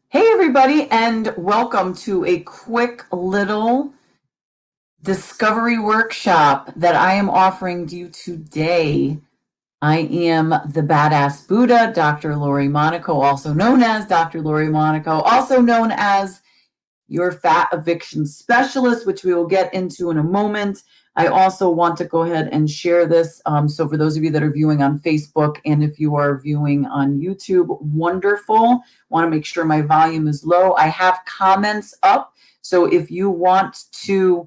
Hey, everybody, and welcome to a quick little discovery workshop that I am offering to you today. I am the Badass Buddha, Dr. Lori Monaco, also known as Dr. Lori Monaco, also known as your fat eviction specialist, which we will get into in a moment. I also want to go ahead and share this. So for those of you that are viewing on Facebook and if you are viewing on YouTube, wonderful. Want to make sure my volume is low. I have comments up. So if you want to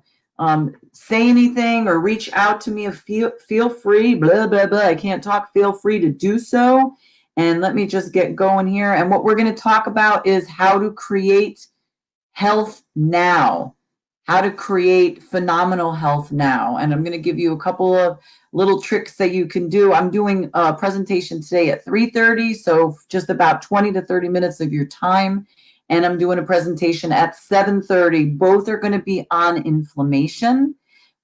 say anything or reach out to me, feel free, blah, blah, blah. I can't talk. Feel free to do so. And let me just get going here. And what we're going to talk about is how to create health now, how to create phenomenal health now. And I'm going to give you a couple of little tricks that you can do. I'm doing a presentation today at 3:30, so just about 20 to 30 minutes of your time. And I'm doing a presentation at 7:30. Both are going to be on inflammation,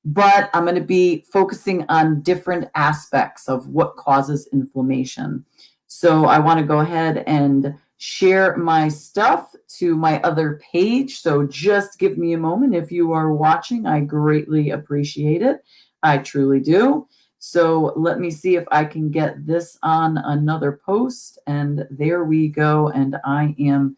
but I'm going to be focusing on different aspects of what causes inflammation. So I want to go ahead and share my stuff to my other page. So just give me a moment. If you are watching, I greatly appreciate it. I truly do. So let me see if I can get this on another post. And there we go. And I am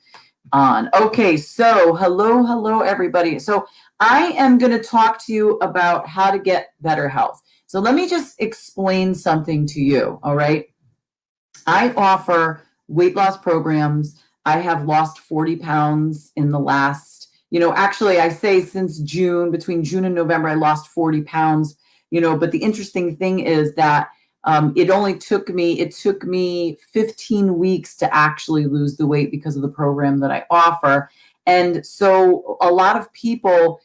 on. Okay, so hello, everybody. So I am going to talk to you about how to get better health. So let me just explain something to you, all right? I offer weight loss programs. I have lost 40 pounds in the last, actually I say since June, between June and November, I lost 40 pounds, but the interesting thing is that it took me 15 weeks to actually lose the weight because of the program that I offer. And so a lot of people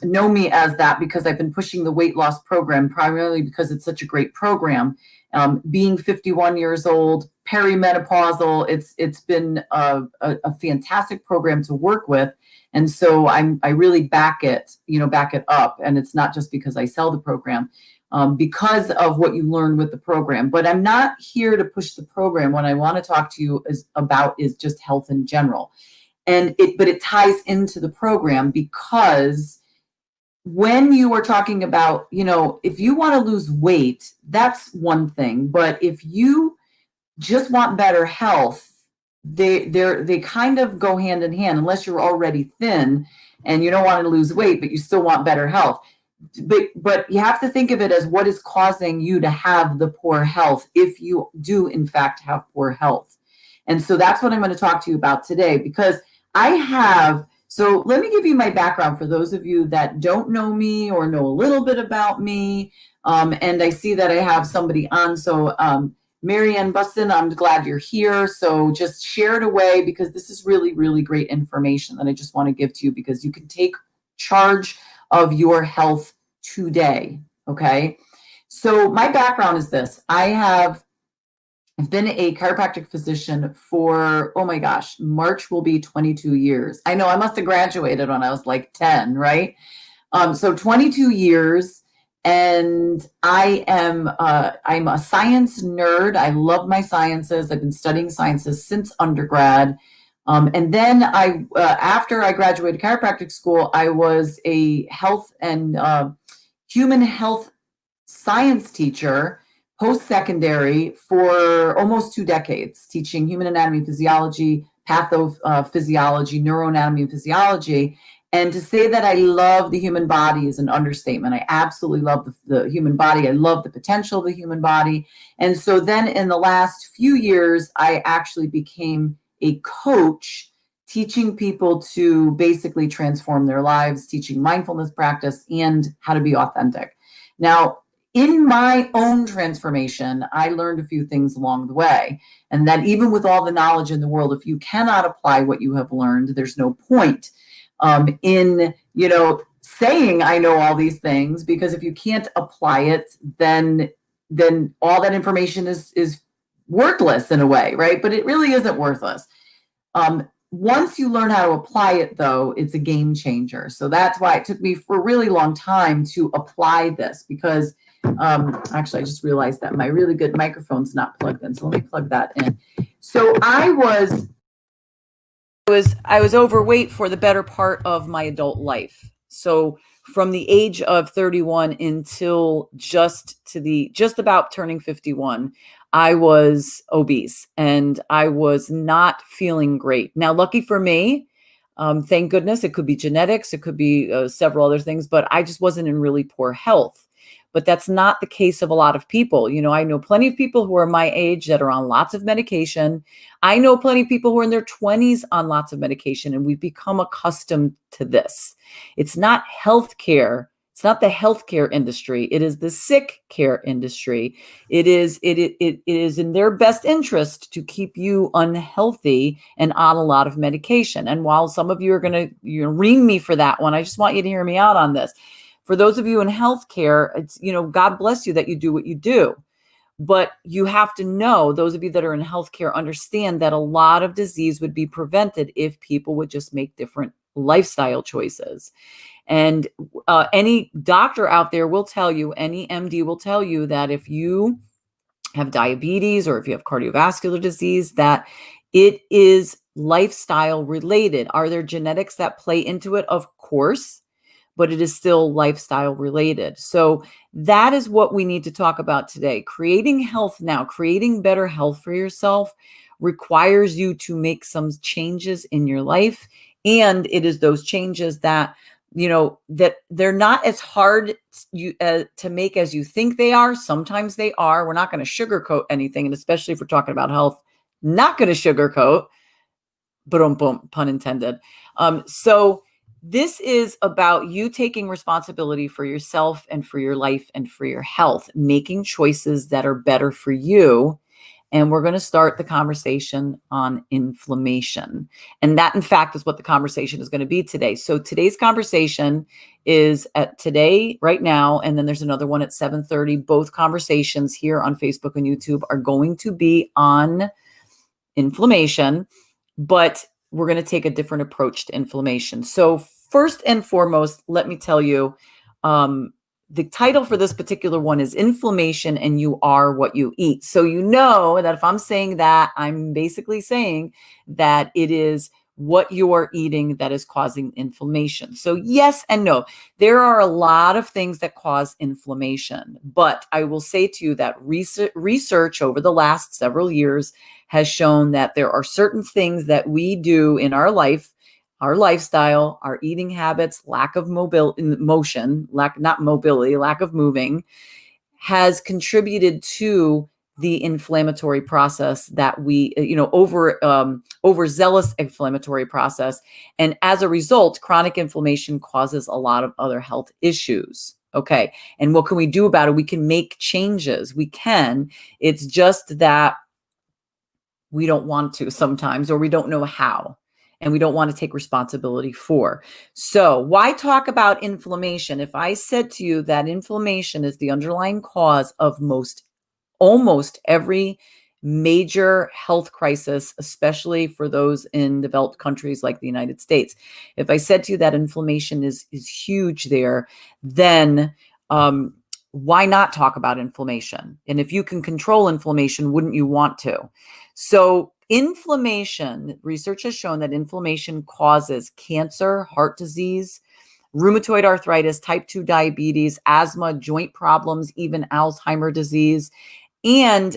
know me as that because I've been pushing the weight loss program primarily because it's such a great program. Being 51 years old, perimenopausal, it's been a fantastic program to work with. And so I really back it up. And it's not just because I sell the program, because of what you learn with the program. But I'm not here to push the program. What I want to talk to you is just health in general. But it ties into the program because when you are talking about, if you want to lose weight, that's one thing. But if you just want better health, they kind of go hand in hand, unless you're already thin and you don't want to lose weight, but you still want better health. But you have to think of it as what is causing you to have the poor health if you do, in fact, have poor health. And so that's what I'm going to talk to you about today, because so let me give you my background for those of you that don't know me or know a little bit about me. And I see that I have somebody on. So Marianne Buston, I'm glad you're here. So just share it away, because this is really, really great information that I just want to give to you, because you can take charge of your health today. Okay. So my background is this. I've been a chiropractic physician for, oh my gosh, March will be 22 years. I know I must have graduated when I was like 10, right? So 22 years, and I'm a science nerd. I love my sciences. I've been studying sciences since undergrad. And then after I graduated chiropractic school, I was a health and human health science teacher post-secondary for almost 2 decades, teaching human anatomy and physiology, pathophysiology, neuroanatomy and physiology. And to say that I love the human body is an understatement. I absolutely love the human body. I love the potential of the human body. And so then in the last few years, I actually became a coach, teaching people to basically transform their lives, teaching mindfulness practice and how to be authentic. Now, in my own transformation, I learned a few things along the way. And that even with all the knowledge in the world, if you cannot apply what you have learned, there's no point in, saying I know all these things, because if you can't apply it, then all that information is worthless in a way, right? But it really isn't worthless. Once you learn how to apply it, though, it's a game changer. So that's why it took me for a really long time to apply this, because actually, I just realized that my really good microphone's not plugged in. So let me plug that in. So I was I was overweight for the better part of my adult life. So from the age of 31 until just about turning 51, I was obese and I was not feeling great. Now, lucky for me, thank goodness, it could be genetics, it could be several other things, but I just wasn't in really poor health. But that's not the case of a lot of people. You know, I know plenty of people who are my age that are on lots of medication. I know plenty of people who are in their 20s on lots of medication, and we've become accustomed to this. It's not healthcare. It's not the healthcare industry. It is the sick care industry. It is in their best interest to keep you unhealthy and on a lot of medication. And while some of you are going to ream me for that one, I just want you to hear me out on this. For those of you in healthcare, it's, God bless you that you do what you do. But you have to know, those of you that are in healthcare understand that a lot of disease would be prevented if people would just make different lifestyle choices. And any doctor out there will tell you, any MD will tell you that if you have diabetes or if you have cardiovascular disease, that it is lifestyle related. Are there genetics that play into it? Of course, but it is still lifestyle related. So that is what we need to talk about today. Creating health now, creating better health for yourself requires you to make some changes in your life. And it is those changes that, that they're not as hard to make as you think they are. Sometimes they are. We're not going to sugarcoat anything. And especially if we're talking about health, not going to sugarcoat, boom, pun intended. So this is about you taking responsibility for yourself and for your life and for your health, making choices that are better for you. And we're going to start the conversation on inflammation. And that, in fact, is what the conversation is going to be today. So today's conversation is at today, right now, and then there's another one at 7:30. Both conversations here on Facebook and YouTube are going to be on inflammation, but we're going to take a different approach to inflammation. So first and foremost, let me tell you, the title for this particular one is Inflammation and You Are What You Eat. So you know that if I'm saying that, I'm basically saying that it is what you are eating that is causing inflammation. So yes and no. There are a lot of things that cause inflammation, but I will say to you that research over the last several years has shown that there are certain things that we do in our life, our lifestyle, our eating habits, lack of motion, lack of moving, has contributed to the inflammatory process that we, overzealous inflammatory process. And as a result, chronic inflammation causes a lot of other health issues. Okay. And what can we do about it? We can make changes. We can. It's just that we don't want to sometimes, or we don't know how, and we don't want to take responsibility for. So why talk about inflammation? If I said to you that inflammation is the underlying cause of almost every major health crisis, especially for those in developed countries like the United States, if I said to you that inflammation is huge there, then why not talk about inflammation? And if you can control inflammation, wouldn't you want to? So inflammation, research has shown that inflammation causes cancer, heart disease, rheumatoid arthritis, type 2 diabetes, asthma, joint problems, even Alzheimer's disease. And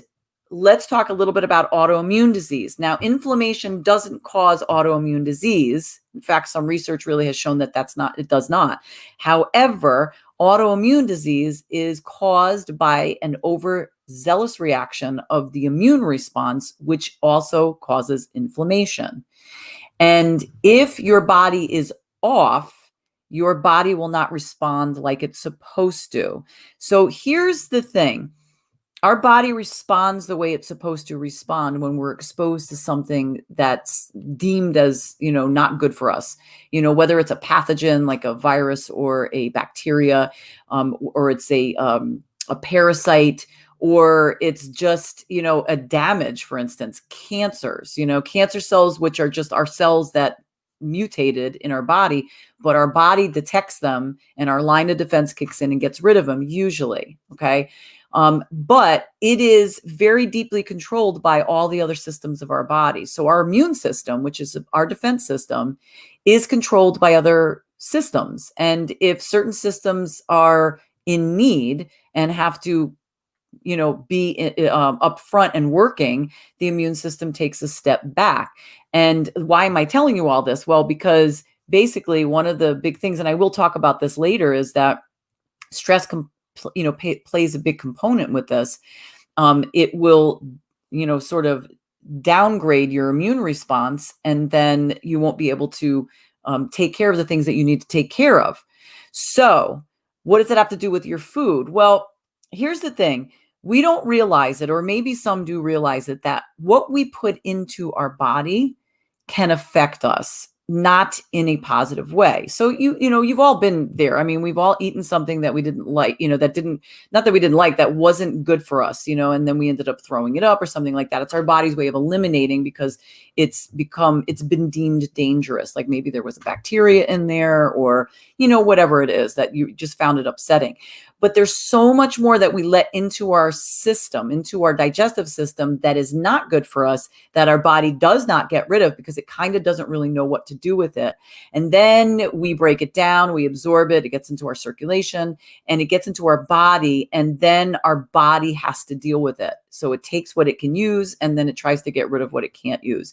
let's talk a little bit about autoimmune disease. Now, inflammation doesn't cause autoimmune disease. In fact, some research really has shown that it does not. However, autoimmune disease is caused by an overzealous reaction of the immune response, which also causes inflammation. And if your body is off, your body will not respond like it's supposed to. So here's the thing. Our body responds the way it's supposed to respond when we're exposed to something that's deemed as, not good for us. Whether it's a pathogen like a virus or a bacteria, or it's a parasite, or it's just, a damage, for instance, cancers, cancer cells, which are just our cells that mutated in our body, but our body detects them and our line of defense kicks in and gets rid of them usually. Okay. But it is very deeply controlled by all the other systems of our body. So our immune system, which is our defense system, is controlled by other systems. And if certain systems are in need and have to be up front and working, the immune system takes a step back. And why am I telling you all this? Well, because basically one of the big things, and I will talk about this later, is that stress plays a big component with this. It will sort of downgrade your immune response, and then you won't be able to take care of the things that you need to take care of. So what does it have to do with your food? Well, here's the thing. We don't realize it, or maybe some do realize it, that what we put into our body can affect us, not in a positive way. So you've all been there. I mean, we've all eaten something that we didn't like, not that we didn't like, that wasn't good for us, and then we ended up throwing it up or something like that. It's our body's way of eliminating, because it's been deemed dangerous. Like maybe there was a bacteria in there, or, whatever it is that you just found it upsetting. But there's so much more that we let into our system, into our digestive system, that is not good for us, that our body does not get rid of, because it kind of doesn't really know what to do with it. And then we break it down, we absorb it, it gets into our circulation, and it gets into our body, and then our body has to deal with it. So it takes what it can use, and then it tries to get rid of what it can't use.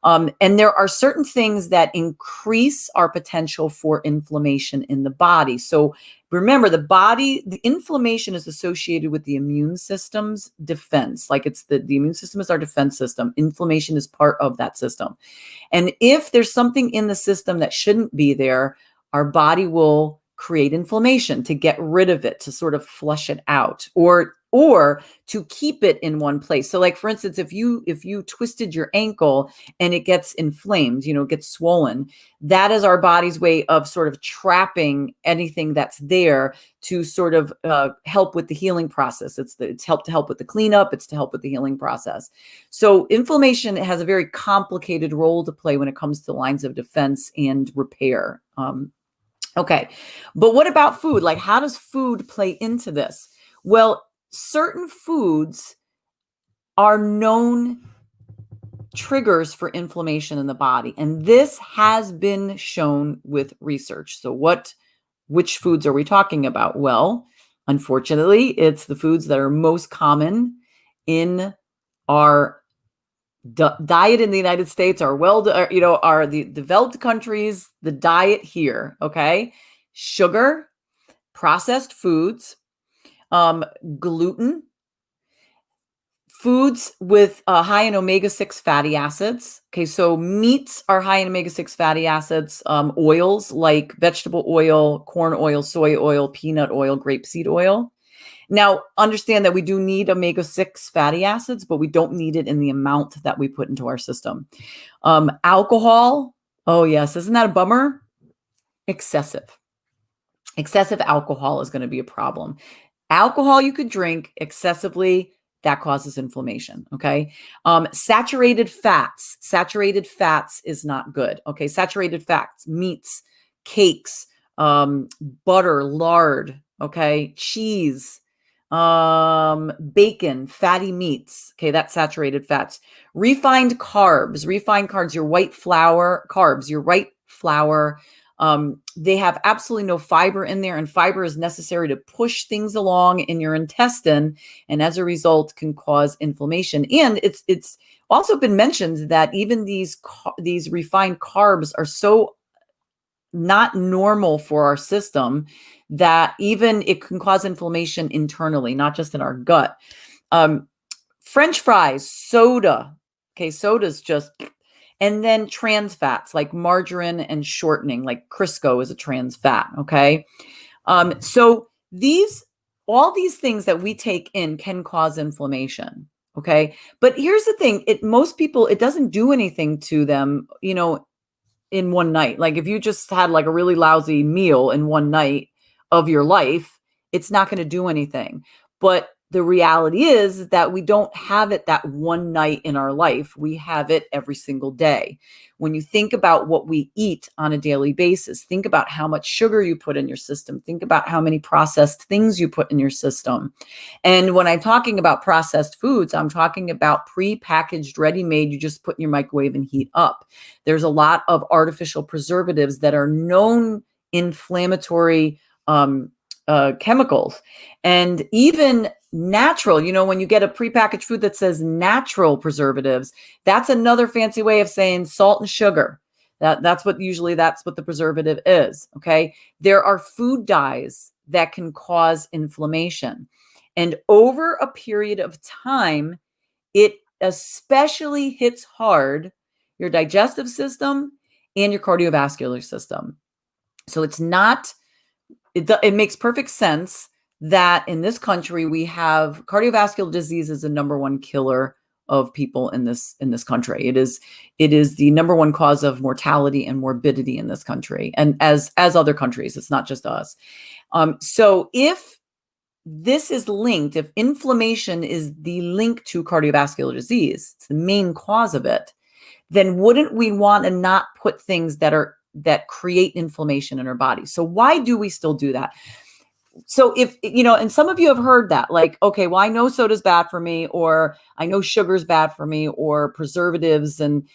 And there are certain things that increase our potential for inflammation in the body. So remember, the inflammation is associated with the immune system's defense. Like it's the immune system is our defense system. Inflammation is part of that system. And if there's something in the system that shouldn't be there, our body will create inflammation to get rid of it, to sort of flush it out, or to keep it in one place. So like, for instance, if you twisted your ankle and it gets inflamed, gets swollen, that is our body's way of sort of trapping anything that's there, to sort of help with the healing process. It's help with the cleanup. It's to help with the healing process. So inflammation has a very complicated role to play when it comes to lines of defense and repair. Okay. But what about food? Like, how does food play into this? Well, certain foods are known triggers for inflammation in the body. And this has been shown with research. So which foods are we talking about? Well, unfortunately, it's the foods that are most common in our diet in the United States, are the developed countries, the diet here. Okay. Sugar, processed foods, gluten, foods with high in omega-6 fatty acids. Okay, so meats are high in omega-6 fatty acids. Oils like vegetable oil, corn oil, soy oil, peanut oil, grapeseed oil. Now, understand that we do need omega-6 fatty acids, but we don't need it in the amount that we put into our system. Alcohol. Oh, yes. Isn't that a bummer? Excessive alcohol is going to be a problem. Alcohol you could drink excessively, that causes inflammation. Okay. Saturated fats is not good. Okay. Saturated fats, meats, cakes, butter, lard, okay, cheese, bacon, fatty meats. Okay. That's saturated fats. Refined carbs, your white flour carbs, they have absolutely no fiber in there, and fiber is necessary to push things along in your intestine, and as a result can cause inflammation. And it's also been mentioned that even these refined carbs are so not normal for our system that even it can cause inflammation internally, not just in our gut. French fries, soda. Okay, soda's just... And then trans fats like margarine and shortening, like Crisco is a trans fat. Okay. So all these things that we take in can cause inflammation. Okay. But here's the thing. Most people, it doesn't do anything to them, in one night. Like if you just had like a really lousy meal in one night of your life, it's not going to do anything. But the reality is that we don't have it that one night in our life. We have it every single day. When you think about what we eat on a daily basis, think about how much sugar you put in your system. Think about how many processed things you put in your system. And when I'm talking about processed foods, I'm talking about pre-packaged, ready-made, you just put in your microwave and heat up. There's a lot of artificial preservatives that are known inflammatory chemicals. And even natural, when you get a prepackaged food that says natural preservatives, that's another fancy way of saying salt and sugar. That's what the preservative is. Okay. There are food dyes that can cause inflammation. And over a period of time, it especially hits hard your digestive system and your cardiovascular system. So it makes perfect sense that in this country we have cardiovascular disease is the number one killer of people in this country. It is the number one cause of mortality and morbidity in this country, and as other countries. It's not just us. So if this is linked, if inflammation is the link to cardiovascular disease, it's the main cause of it, then wouldn't we want to not put things that create inflammation in our body? So why do we still do that? So if, and some of you have heard that, like, okay, well, I know soda's bad for me, or I know sugar's bad for me, or preservatives and,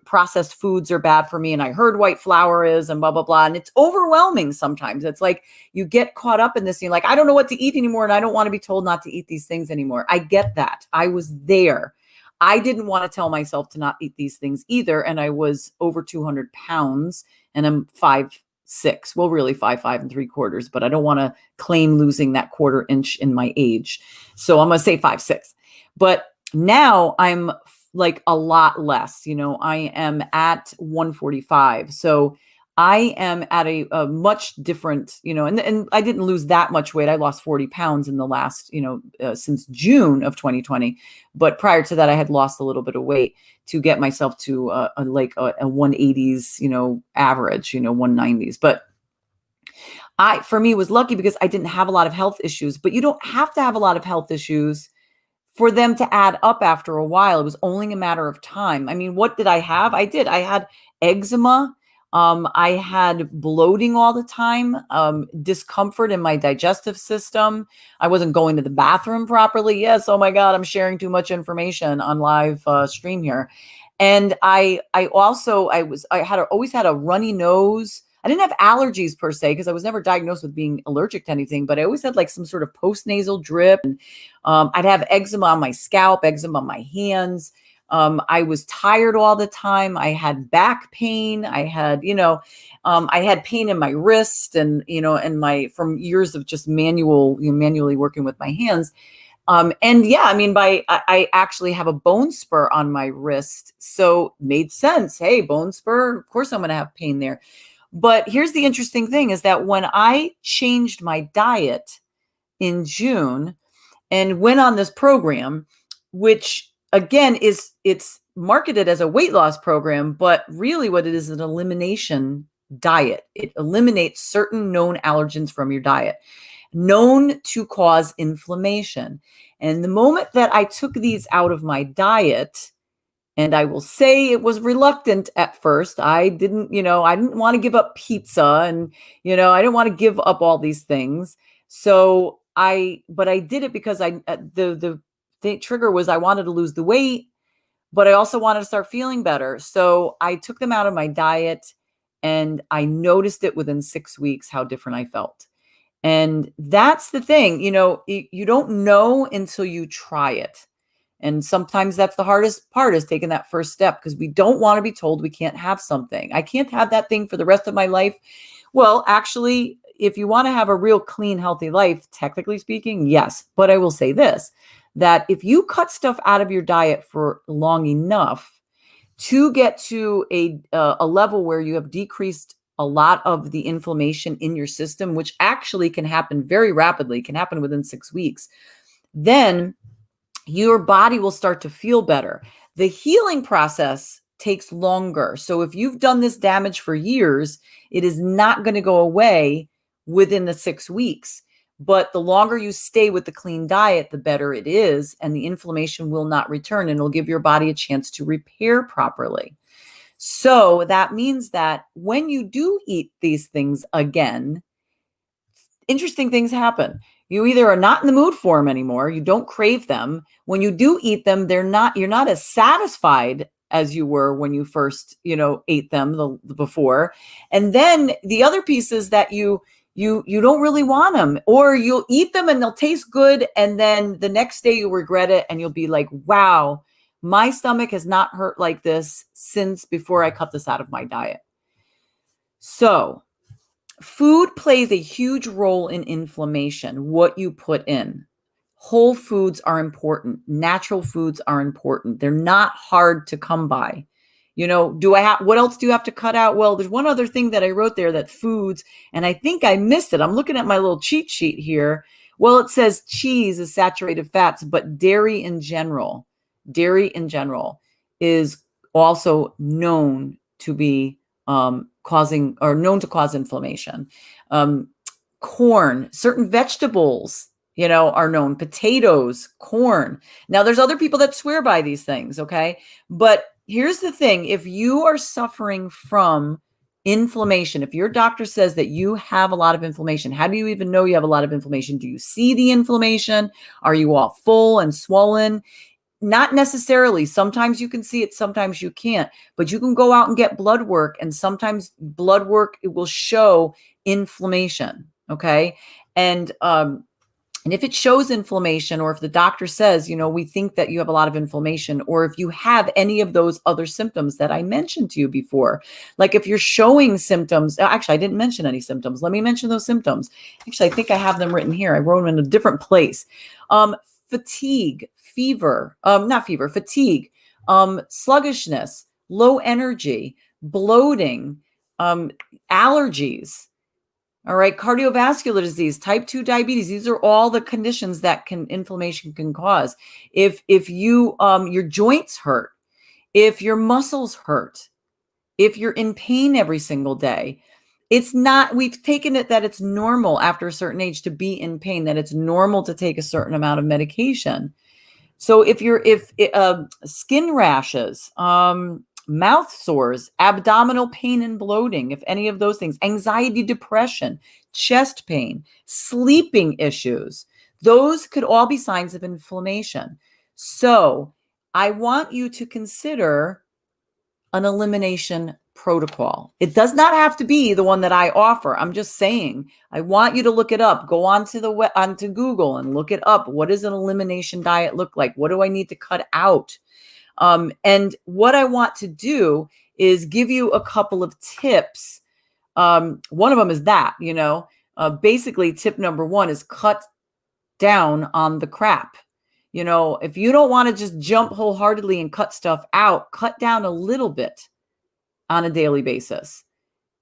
processed foods are bad for me. And I heard white flour is, and blah, blah, blah. And it's overwhelming sometimes. It's like you get caught up in this, and you're like, I don't know what to eat anymore. And I don't want to be told not to eat these things anymore. I get that. I was there. I didn't want to tell myself to not eat these things either. And I was over 200 pounds and I'm 5'6", well, really 5'5" 3/4", but I don't want to claim losing that quarter inch in my age. So I'm going to say 5'6". But now I'm like a lot less, I am at 145. So I am at a much different, and I didn't lose that much weight. I lost 40 pounds in the last, since June of 2020. But prior to that, I had lost a little bit of weight to get myself to a 180s, average, 190s. But for me, was lucky because I didn't have a lot of health issues. But you don't have to have a lot of health issues for them to add up after a while. It was only a matter of time. I mean, what did I have? I had eczema. I had bloating all the time, discomfort in my digestive system. I wasn't going to the bathroom properly. Yes. Oh my God, I'm sharing too much information on live stream here. And I always had a runny nose. I didn't have allergies per se, because I was never diagnosed with being allergic to anything, but I always had like some sort of postnasal drip. And I'd have eczema on my scalp, eczema on my hands. I was tired all the time. I had back pain. I had, I had pain in my wrist and, from years of just manually working with my hands. I actually have a bone spur on my wrist. So made sense. Hey, bone spur, of course I'm going to have pain there. But here's the interesting thing is that when I changed my diet in June and went on this program, which again it's marketed as a weight loss program, but really what it is an elimination diet. It eliminates certain known allergens from your diet, known to cause inflammation. And the moment that I took these out of my diet, and I will say it was reluctant at first. I didn't want to give up pizza and, I didn't want to give up all these things. So but I did it because the trigger was I wanted to lose the weight, but I also wanted to start feeling better. So I took them out of my diet and I noticed it within 6 weeks, how different I felt. And that's the thing, you don't know until you try it. And sometimes that's the hardest part, is taking that first step, because we don't want to be told we can't have something. I can't have that thing for the rest of my life. Well, actually, if you want to have a real clean, healthy life, technically speaking, yes. But I will say this, that if you cut stuff out of your diet for long enough to get to a level where you have decreased a lot of the inflammation in your system, which actually can happen very rapidly, can happen within 6 weeks, then your body will start to feel better. The healing process takes longer. So if you've done this damage for years, it is not going to go away within the 6 weeks. But the longer you stay with the clean diet, the better it is, and the inflammation will not return, and it'll give your body a chance to repair properly. So that means that when you do eat these things again, interesting things happen. You either are not in the mood for them anymore, you don't crave them. When you do eat them, you're not as satisfied as you were when you first, ate them the before. And then the other piece is that you don't really want them, or you'll eat them and they'll taste good, and then the next day you'll regret it and you'll be like, wow, my stomach has not hurt like this since before I cut this out of my diet. So food plays a huge role in inflammation, what you put in. Whole foods are important. Natural foods are important. They're not hard to come by. What else do you have to cut out? Well, there's one other thing that I wrote there, that foods, and I think I missed it. I'm looking at my little cheat sheet here. Well, it says cheese is saturated fats, but dairy in general is also known to be known to cause inflammation. Corn, certain vegetables, are known. Potatoes, corn. Now, there's other people that swear by these things, okay? But here's the thing. If you are suffering from inflammation, if your doctor says that you have a lot of inflammation, how do you even know you have a lot of inflammation? Do you see the inflammation? Are you all full and swollen? Not necessarily. Sometimes you can see it, sometimes you can't, but you can go out and get blood work, and sometimes blood work, it will show inflammation. Okay. And if it shows inflammation, or if the doctor says, we think that you have a lot of inflammation, or if you have any of those other symptoms that I mentioned to you before, like if you're showing symptoms, actually, I didn't mention any symptoms. Let me mention those symptoms. Actually, I think I have them written here. I wrote them in a different place. Fatigue, fatigue, sluggishness, low energy, bloating, allergies. All right. Cardiovascular disease, type 2 diabetes. These are all the conditions that inflammation can cause. If you, your joints hurt, if your muscles hurt, if you're in pain every single day, we've taken it that it's normal after a certain age to be in pain, that it's normal to take a certain amount of medication. So if skin rashes, mouth sores, abdominal pain and bloating, if any of those things, anxiety, depression, chest pain, sleeping issues, those could all be signs of inflammation. So I want you to consider an elimination protocol. It does not have to be the one that I offer. I'm just saying, I want you to look it up. Go onto Google and look it up. What does an elimination diet look like? What do I need to cut out? And what I want to do is give you a couple of tips. One of them is that, basically tip number one is cut down on the crap. If you don't want to just jump wholeheartedly and cut stuff out, cut down a little bit on a daily basis.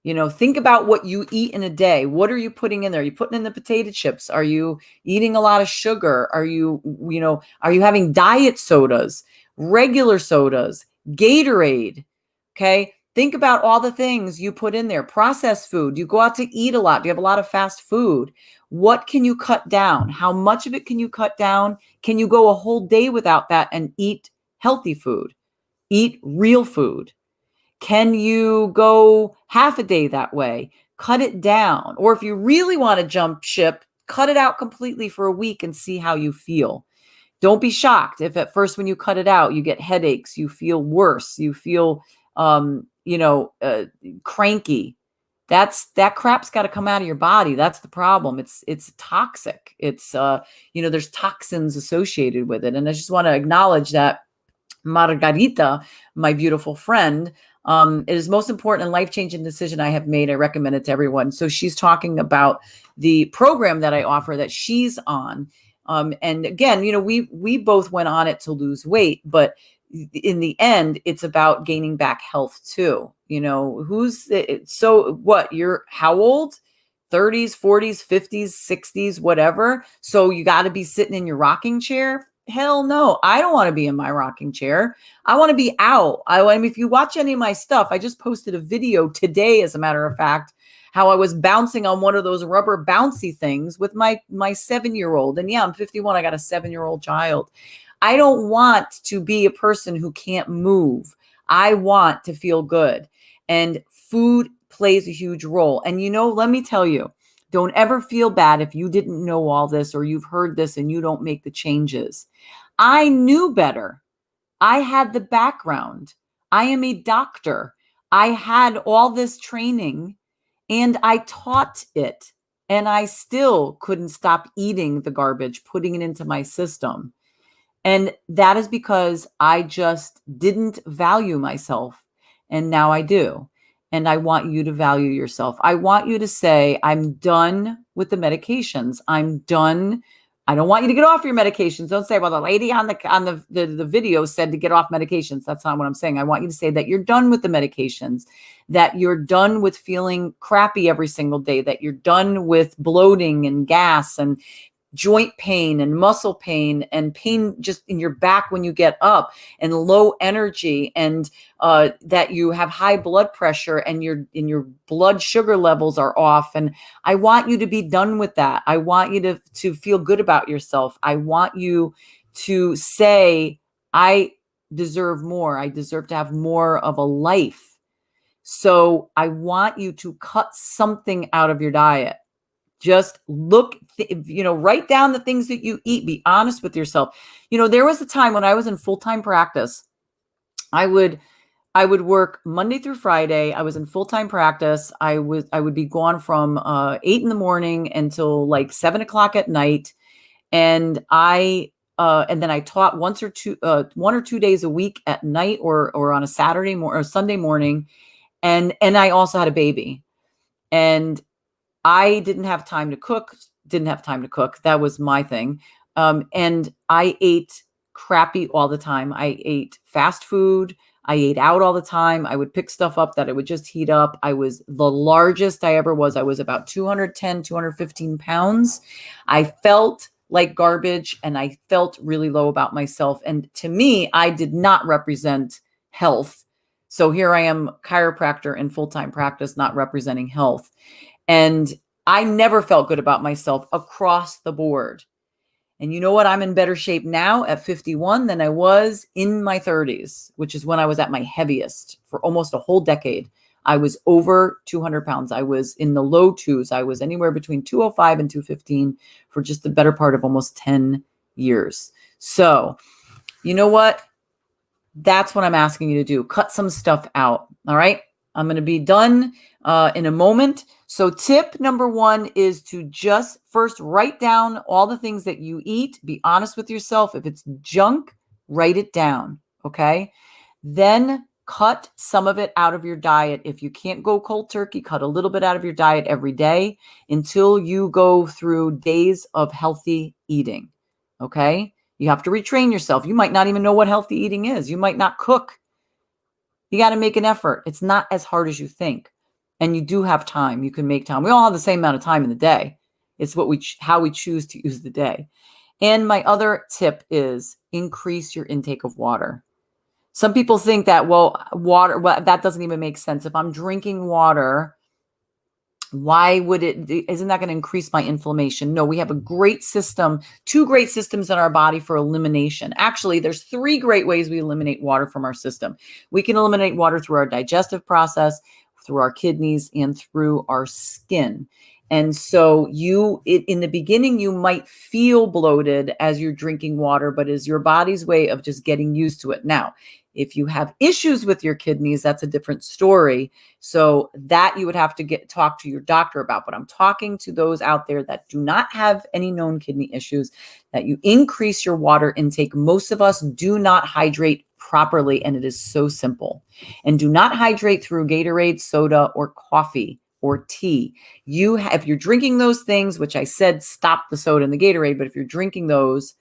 Think about what you eat in a day. What are you putting in there? Are you putting in the potato chips? Are you eating a lot of sugar? Are you having diet sodas, regular sodas, Gatorade? Okay. Think about all the things you put in there. Processed food. You go out to eat a lot. Do you have a lot of fast food? What can you cut down? How much of it can you cut down? Can you go a whole day without that and eat healthy food? Eat real food? Can you go half a day that way? Cut it down. Or if you really want to jump ship, cut it out completely for a week and see how you feel. Don't be shocked if at first when you cut it out, you get headaches, you feel worse, you feel, cranky. That crap's got to come out of your body. That's the problem. It's toxic. It's, there's toxins associated with it. And I just want to acknowledge that Margarita, my beautiful friend, it is most important and life-changing decision I have made. I recommend it to everyone. So she's talking about the program that I offer that she's on. And again, we both went on it to lose weight, but in the end, it's about gaining back health too. So what, you're how old? 30s, 40s, 50s, 60s, whatever. So you got to be sitting in your rocking chair. hell no, I don't want to be in my rocking chair. I want to be out. If you watch any of my stuff, I just posted a video today, as a matter of fact, how I was bouncing on one of those rubber bouncy things with my 7-year-old. And yeah, I'm 51. I got a 7-year-old child. I don't want to be a person who can't move. I want to feel good. And food plays a huge role. And let me tell you, don't ever feel bad if you didn't know all this or you've heard this and you don't make the changes. I knew better. I had the background. I am a doctor. I had all this training and I taught it. And I still couldn't stop eating the garbage, putting it into my system. And that is because I just didn't value myself. And now I do. And I want you to value yourself. I want you to say, I'm done with the medications. I'm done. I don't want you to get off your medications. Don't say, well, the lady on the video said to get off medications. That's not what I'm saying. I want you to say that you're done with the medications, that you're done with feeling crappy every single day, that you're done with bloating and gas and joint pain and muscle pain and pain just in your back when you get up and low energy and that you have high blood pressure and your blood sugar levels are off. And I want you to be done with that. I want you to feel good about yourself. I want you to say, I deserve more. I deserve to have more of a life. So I want you to cut something out of your diet. Just look, write down the things that you eat. Be honest with yourself. There was a time when I was in full-time practice. I would work Monday through Friday. I was in full-time practice. I would be gone from 8 in the morning until like 7 o'clock at night. And then I taught 1 or 2 days a week at night or on a Saturday or Sunday morning. And I also had a baby. And I didn't have time to cook. That was my thing. And I ate crappy all the time. I ate fast food. I ate out all the time. I would pick stuff up that I would just heat up. I was the largest I ever was. I was about 210, 215 pounds. I felt like garbage and I felt really low about myself. And to me, I did not represent health. So here I am, chiropractor in full-time practice, not representing health. And I never felt good about myself across the board. And you know what? I'm in better shape now at 51 than I was in my 30s, which is when I was at my heaviest for almost a whole decade. I was over 200 pounds. I was in the low twos. I was anywhere between 205 and 215 for just the better part of almost 10 years. So, you know what? That's what I'm asking you to do. Cut some stuff out. All right. I'm going to be done in a moment. So tip number 1 is to just first write down all the things that you eat. Be honest with yourself. If it's junk, write it down. Okay. Then cut some of it out of your diet. If you can't go cold turkey, cut a little bit out of your diet every day until you go through days of healthy eating. Okay. You have to retrain yourself. You might not even know what healthy eating is. You might not cook. You got to make an effort. It's not as hard as you think. And you do have time. You can make time. We all have the same amount of time in the day. It's how we choose to use the day. And my other tip is increase your intake of water. Some people think that, water, that doesn't even make sense. If I'm drinking water, why would isn't that going to increase my inflammation? No, we have a great system, 2 great systems in our body for elimination. Actually, there's 3 great ways we eliminate water from our system. We can eliminate water through our digestive process, through our kidneys, and through our skin. And so in the beginning, you might feel bloated as you're drinking water, but it's your body's way of just getting used to it. Now, if you have issues with your kidneys, that's a different story. So that you would have to talk to your doctor about. But I'm talking to those out there that do not have any known kidney issues, that you increase your water intake. Most of us do not hydrate properly, and it is so simple. And do not hydrate through Gatorade, soda, or coffee or tea. If you're drinking those things, which I said stop the soda and the Gatorade, but if you're drinking those,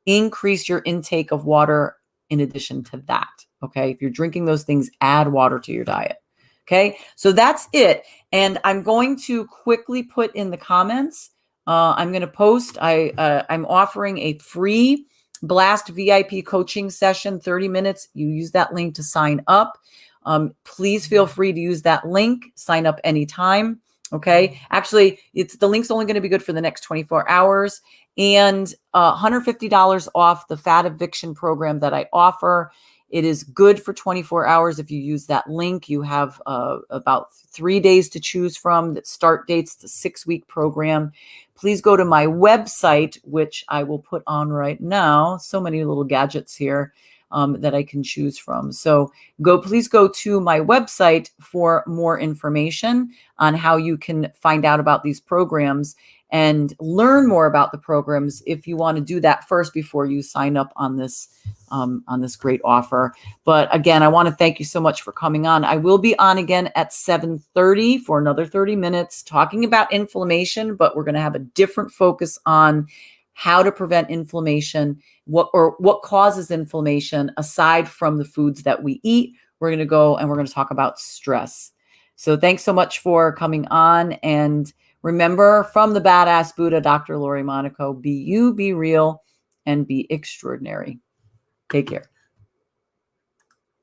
increase your intake of water in addition to that. Okay. If you're drinking those things, add water to your diet. Okay. So that's it. And I'm going to quickly put in the comments. I'm going to post, I'm offering a free Blast VIP coaching session, 30 minutes. You use that link to sign up. Please feel free to use that link. Sign up anytime. Okay. Actually, the link's only going to be good for the next 24 hours, and $150 off the fat eviction program that I offer. It is good for 24 hours. If you use that link, you have about 3 days to choose from. That start dates, the 6-week program. Please go to my website, which I will put on right now. So many little gadgets here that I can choose from. So please go to my website for more information on how you can find out about these programs and learn more about the programs if you want to do that first before you sign up on this great offer. But again, I want to thank you so much for coming on. I will be on again at 7:30 for another 30 minutes talking about inflammation, but we're going to have a different focus on how to prevent inflammation, what causes inflammation aside from the foods that we eat. We're going to go and we're going to talk about stress. So thanks so much for coming on. And remember, from the Badass Buddha, Dr. Lori Monaco, be you, be real, and be extraordinary. Take care.